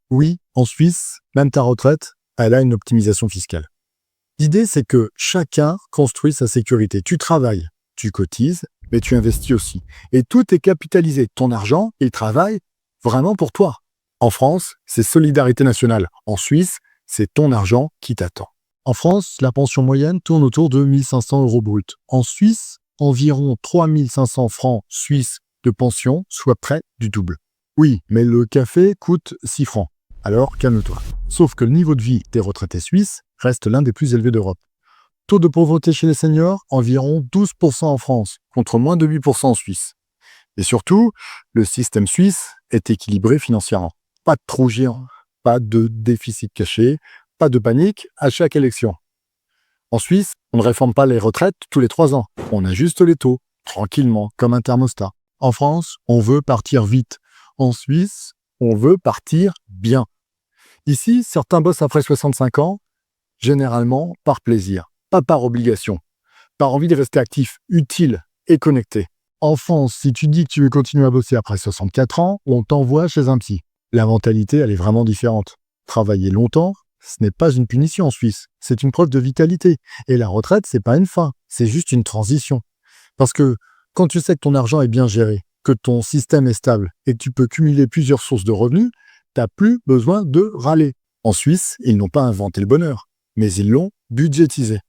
Oui, en Suisse, même ta retraite, elle a une optimisation fiscale. L'idée, c'est que chacun construit sa sécurité. Tu travailles, tu cotises, mais tu investis aussi. Et tout est capitalisé. Ton argent, il travaille vraiment pour toi. En France, c'est solidarité nationale. En Suisse, c'est ton argent qui t'attend. En France, la pension moyenne tourne autour de 1 500 € brut. En Suisse, environ 3 500 francs suisses de pension, soit près du double. Oui, mais le café coûte 6 francs. Alors calme-toi. Sauf que le niveau de vie des retraités suisses reste l'un des plus élevés d'Europe. Taux de pauvreté chez les seniors, environ 12% en France, contre moins de 8% en Suisse. Et surtout, le système suisse est équilibré financièrement. Pas de trou géant, pas de déficit caché, pas de panique à chaque élection. En Suisse, on ne réforme pas les retraites tous les 3 ans. On ajuste les taux, tranquillement, comme un thermostat. En France, on veut partir vite. En Suisse, on veut partir bien. Ici, certains bossent après 65 ans, généralement par plaisir, pas par obligation, par envie de rester actif, utile et connecté. En France, si tu dis que tu veux continuer à bosser après 64 ans, on t'envoie chez un psy. La mentalité, elle est vraiment différente. Travailler longtemps, ce n'est pas une punition en Suisse, c'est une preuve de vitalité. Et la retraite, c'est pas une fin, c'est juste une transition. Parce que quand tu sais que ton argent est bien géré, que ton système est stable et que tu peux cumuler plusieurs sources de revenus, t'as plus besoin de râler. En Suisse, ils n'ont pas inventé le bonheur, mais ils l'ont budgétisé.